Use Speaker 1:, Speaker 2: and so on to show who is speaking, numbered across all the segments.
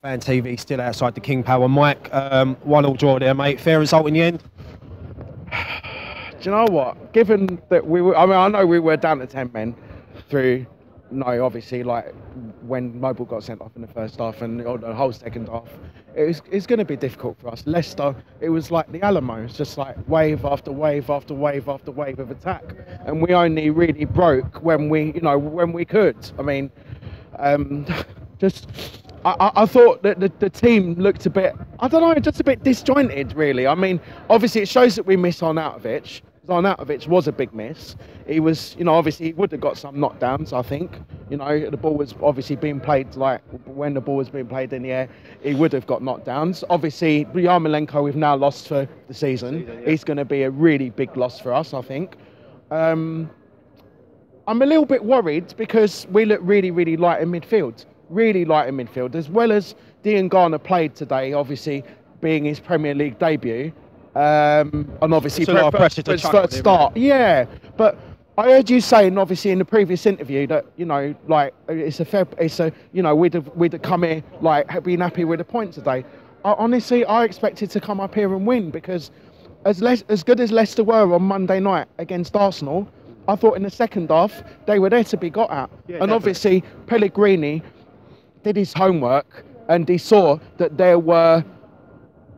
Speaker 1: Fan TV still outside the King Power. Mike, 1-1 draw there, mate. Fair result in the end?
Speaker 2: Do you know what? Given that we were, I know we were down to 10 men through, obviously, like when Noble got sent off in the first half and the whole second half, it's going to be difficult for us. Leicester, it was like the Alamo. It's just like wave after wave after wave after wave of attack, and we only really broke when we could. I mean, I thought that the team looked a bit, I don't know, just a bit disjointed, really. I mean, obviously it shows that we miss Arnautovic. Arnautovic was a big miss. He was, obviously he would have got some knockdowns, I think. The ball was obviously being played, like when the ball was being played in the air, he would have got knockdowns. Obviously, Yarmolenko we've now lost for the season. Yeah. He's going to be a really big loss for us, I think. I'm a little bit worried because we look really, really light in midfield. Really light in midfield. As well as Dean Garner played today, obviously being his Premier League debut. And obviously
Speaker 1: it's a lot of pressure to
Speaker 2: start. Yeah, but I heard you saying obviously in the previous interview that we'd have come here like being happy with a point today. Honestly, I expected to come up here and win because as good as Leicester were on Monday night against Arsenal, I thought in the second half they were there to be got at. Yeah, and definitely. Obviously Pellegrini did his homework and he saw that there were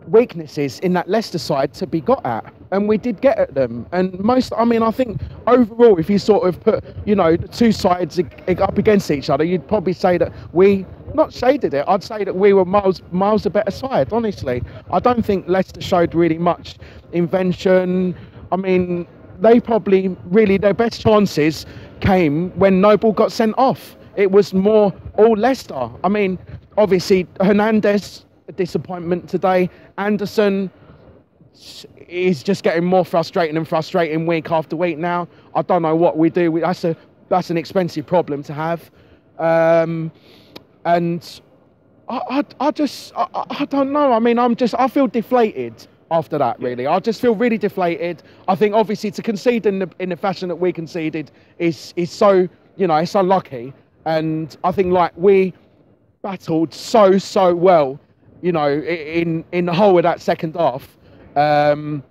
Speaker 2: weaknesses in that Leicester side to be got at, and we did get at them. And I think overall, if you sort of put the two sides up against each other, you'd probably say that we not shaded it. I'd say that we were miles a better side. Honestly, I don't think Leicester showed really much invention. I mean, they probably really their best chances came when Noble got sent off. It was more all Leicester. I mean, obviously Hernandez, a disappointment today. Anderson is just getting more frustrating week after week now. I don't know what we do. That's an expensive problem to have. And I don't know. I mean, I feel deflated after that, really. I just feel really deflated. I think obviously to concede in the fashion that we conceded is so, it's unlucky. And I think like we battled so well, in the whole of that second half, and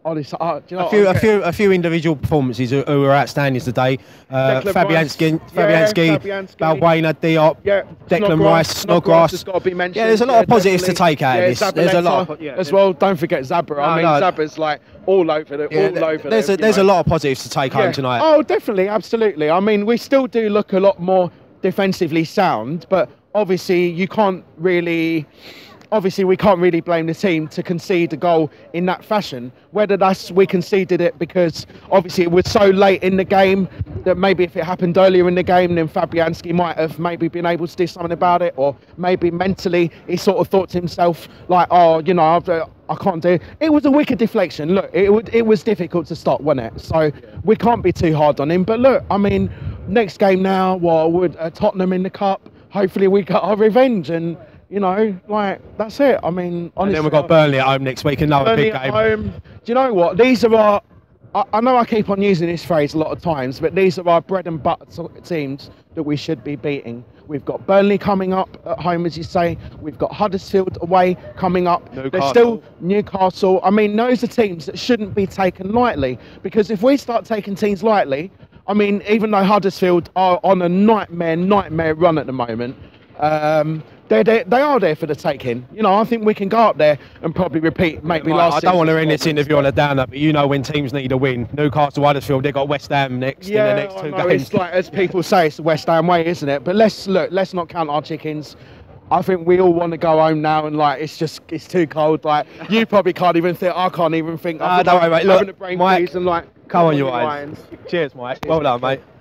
Speaker 2: honestly,
Speaker 1: a few individual performances who were outstanding today. Fabianski, Balbuena, Diop, Declan Rice, Snodgrass has got to be mentioned. Yeah, there's a lot of positives to take out of this. There's a lot
Speaker 2: as well. Don't forget Zabra. Zabra's like all over it.
Speaker 1: There's a lot of positives to take home tonight.
Speaker 2: Oh, definitely, absolutely. I mean, we still do look a lot more defensively sound, but obviously we can't really blame the team to concede a goal in that fashion. Whether we conceded it because obviously it was so late in the game that maybe if it happened earlier in the game, then Fabianski might have maybe been able to do something about it, or maybe mentally he sort of thought to himself like, I can't do it. It was a wicked deflection. Look, it was difficult to stop, wasn't it? So we can't be too hard on him. But look, I mean, next game now, Tottenham in the cup. Hopefully we got our revenge and. That's it. I mean, honestly.
Speaker 1: And then we've got Burnley at home next week, another big game.
Speaker 2: Do you know what? These are our... I know I keep on using this phrase a lot of times, but these are our bread and butter teams that we should be beating. We've got Burnley coming up at home, as you say. We've got Huddersfield away coming up.
Speaker 1: Newcastle.
Speaker 2: There's still Newcastle. I mean, those are teams that shouldn't be taken lightly, because if we start taking teams lightly, I mean, even though Huddersfield are on a nightmare run at the moment, they are there for the taking. I think we can go up there and probably repeat maybe last season.
Speaker 1: I don't want to end this interview on a downer, but when teams need a win. Newcastle, Huddersfield, they've got West Ham next in the next two games.
Speaker 2: It's like, as people say, it's the West Ham way, isn't it? But let's not count our chickens. I think we all want to go home now, and it's too cold. Like, you probably can't even think. I can't even think.
Speaker 1: Don't worry, mate. Look,
Speaker 2: Mike,
Speaker 1: come on, you Lions. Cheers, Mike. Well done, mate.